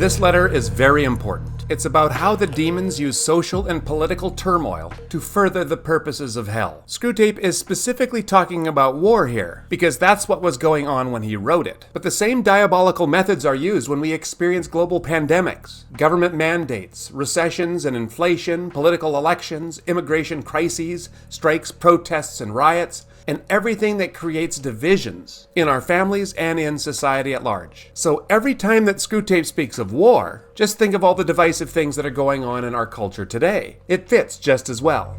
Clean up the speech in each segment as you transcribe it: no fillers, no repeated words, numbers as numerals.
This letter is very important. It's about how the demons use social and political turmoil to further the purposes of hell. Screwtape is specifically talking about war here, because that's what was going on when he wrote it. But the same diabolical methods are used when we experience global pandemics, government mandates, recessions and inflation, political elections, immigration crises, strikes, protests, and riots, and everything that creates divisions in our families and in society at large. So every time that Screwtape speaks of war, just think of all the divisive things that are going on in our culture today. It fits just as well.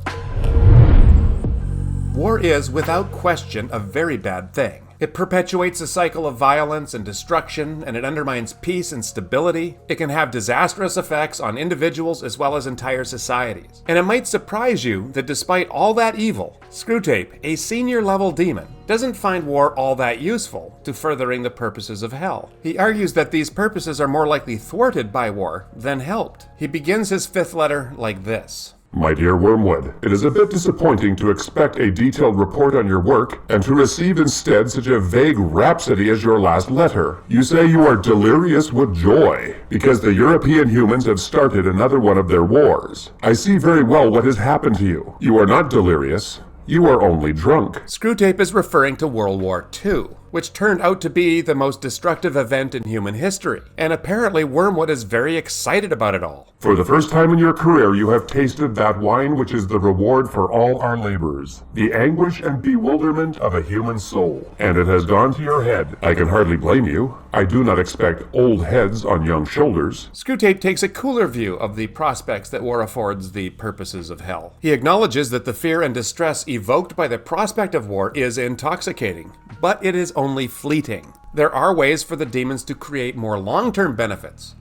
War is, without question, a very bad thing. It perpetuates a cycle of violence and destruction, and it undermines peace and stability. It can have disastrous effects on individuals as well as entire societies. And it might surprise you that despite all that evil, Screwtape, a senior-level demon, doesn't find war all that useful to furthering the purposes of hell. He argues that these purposes are more likely thwarted by war than helped. He begins his 5th letter like this. My dear Wormwood, it is a bit disappointing to expect a detailed report on your work and to receive instead such a vague rhapsody as your last letter. You say you are delirious with joy because the European humans have started another one of their wars. I see very well what has happened to you. You are not delirious. You are only drunk. Screwtape is referring to World War II, which turned out to be the most destructive event in human history. And apparently Wormwood is very excited about it all. For the first time in your career, you have tasted that wine which is the reward for all our labors, the anguish and bewilderment of a human soul. And it has gone to your head. I can hardly blame you. I do not expect old heads on young shoulders. Screwtape takes a cooler view of the prospects that war affords the purposes of hell. He acknowledges that the fear and distress evoked by the prospect of war is intoxicating, but it is only fleeting. There are ways for the demons to create more long-term benefits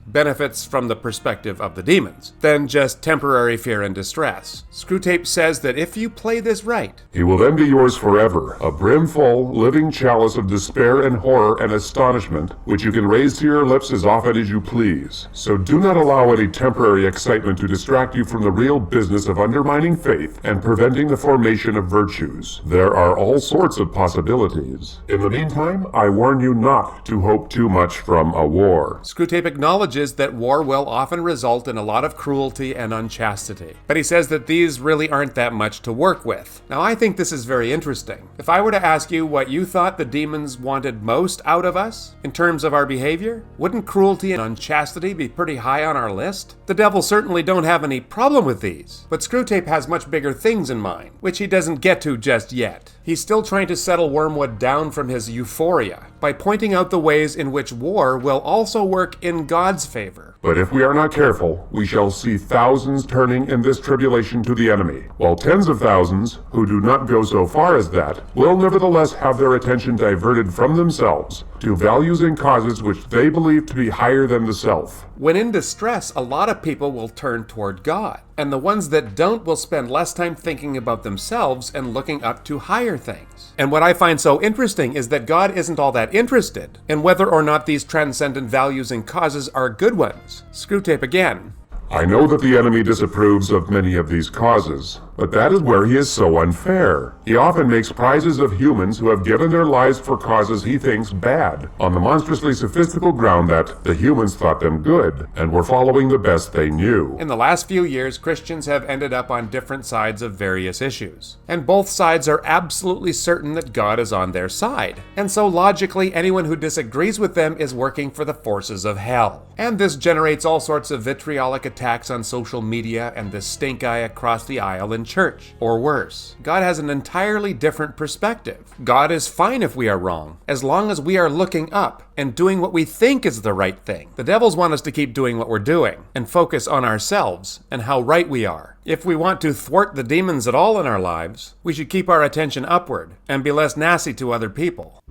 from the perspective of the demons, than just temporary fear and distress. Screwtape says that if you play this right, he will then be yours forever, a brimful, living chalice of despair and horror and astonishment, which you can raise to your lips as often as you please. So do not allow any temporary excitement to distract you from the real business of undermining faith and preventing the formation of virtues. There are all sorts of possibilities. In the meantime, I warn you not to hope too much from a war. Screwtape acknowledges that war will often result in a lot of cruelty and unchastity, but he says that these really aren't that much to work with. Now, I think this is very interesting. If I were to ask you what you thought the demons wanted most out of us in terms of our behavior, wouldn't cruelty and unchastity be pretty high on our list? The devil certainly don't have any problem with these, but Screwtape has much bigger things in mind, which he doesn't get to just yet. He's still trying to settle Wormwood down from his euphoria by pointing out the ways in which war will also work in God's favor. But if we are not careful, we shall see thousands turning in this tribulation to the enemy, while tens of thousands, who do not go so far as that, will nevertheless have their attention diverted from themselves to values and causes which they believe to be higher than the self. When in distress, a lot of people will turn toward God, and the ones that don't will spend less time thinking about themselves and looking up to higher things. And what I find so interesting is that God isn't all that interested in whether or not these transcendent values and causes are good ones. Screwtape again. I know that the enemy disapproves of many of these causes, but that is where he is so unfair. He often makes prizes of humans who have given their lives for causes he thinks bad, on the monstrously sophistical ground that the humans thought them good, and were following the best they knew. In the last few years, Christians have ended up on different sides of various issues, and both sides are absolutely certain that God is on their side. And so logically, anyone who disagrees with them is working for the forces of hell. And this generates all sorts of vitriolic attacks on social media and the stink eye across the aisle in church, or worse. God has an entirely different perspective. God is fine if we are wrong, as long as we are looking up and doing what we think is the right thing. The devils want us to keep doing what we're doing and focus on ourselves and how right we are. If we want to thwart the demons at all in our lives, we should keep our attention upward and be less nasty to other people.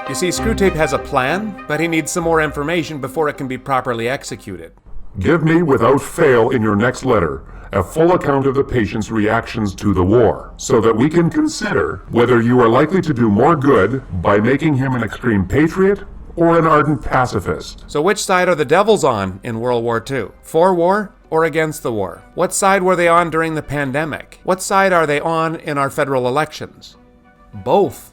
You see, Screwtape has a plan, but he needs some more information before it can be properly executed. Give me, without fail, in your next letter, a full account of the patient's reactions to the war, so that we can consider whether you are likely to do more good by making him an extreme patriot or an ardent pacifist. So which side are the devils on in World War II? For war or against the war? What side were they on during the pandemic? What side are they on in our federal elections? Both.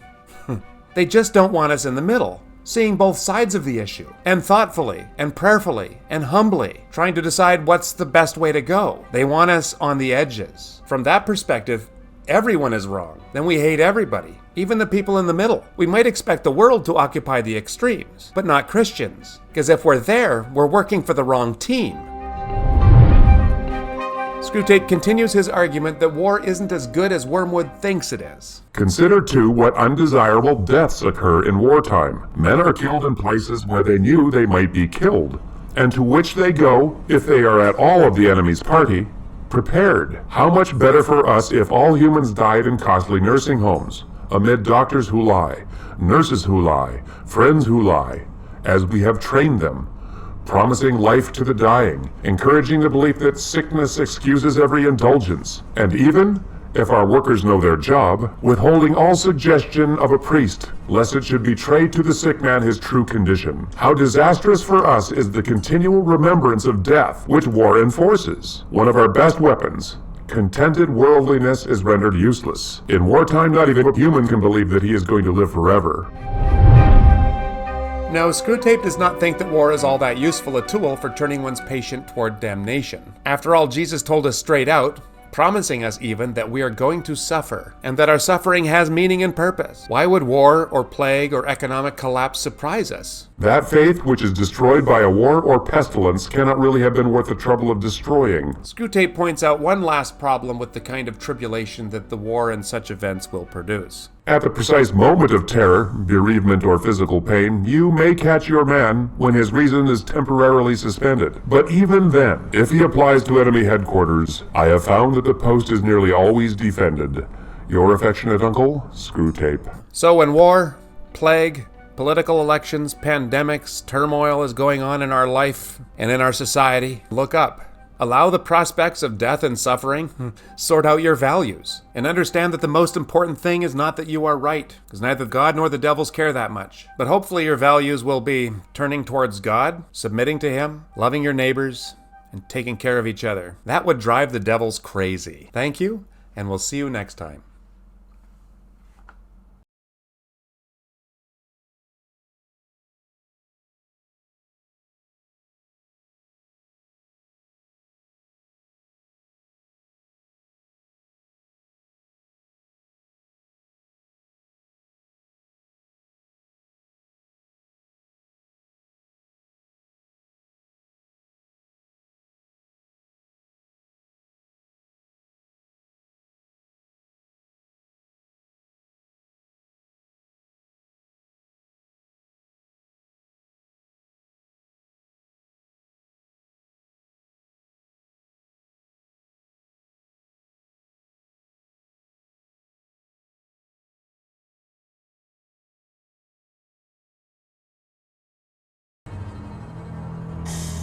They just don't want us in the middle. seeing both sides of the issue, and thoughtfully, and prayerfully, and humbly, trying to decide what's the best way to go. They want us on the edges. From that perspective, everyone is wrong. Then we hate everybody, even the people in the middle. We might expect the world to occupy the extremes, but not Christians, because if we're there, we're working for the wrong team. Screwtape continues his argument that war isn't as good as Wormwood thinks it is. Consider, too, what undesirable deaths occur in wartime. Men are killed in places where they knew they might be killed, and to which they go, if they are at all of the enemy's party, prepared. How much better for us if all humans died in costly nursing homes, amid doctors who lie, nurses who lie, friends who lie, as we have trained them, promising life to the dying, encouraging the belief that sickness excuses every indulgence, and even, if our workers know their job, withholding all suggestion of a priest, lest it should betray to the sick man his true condition. How disastrous for us is the continual remembrance of death, which war enforces. One of our best weapons, contented worldliness, is rendered useless. In wartime, not even a human can believe that he is going to live forever. Now, Screwtape does not think that war is all that useful a tool for turning one's patient toward damnation. After all, Jesus told us straight out, promising us even that we are going to suffer, and that our suffering has meaning and purpose. Why would war or plague or economic collapse surprise us? That faith which is destroyed by a war or pestilence cannot really have been worth the trouble of destroying. Screwtape points out one last problem with the kind of tribulation that the war and such events will produce. At the precise moment of terror, bereavement, or physical pain, you may catch your man when his reason is temporarily suspended. But even then, if he applies to enemy headquarters, I have found that the post is nearly always defended. Your affectionate uncle, Screwtape. So when war, plague, political elections, pandemics, turmoil is going on in our life and in our society, look up. Allow the prospects of death and suffering sort out your values, and understand that the most important thing is not that you are right, because neither God nor the devils care that much. But hopefully your values will be turning towards God, submitting to Him, loving your neighbors, and taking care of each other. That would drive the devils crazy. Thank you, and we'll see you next time.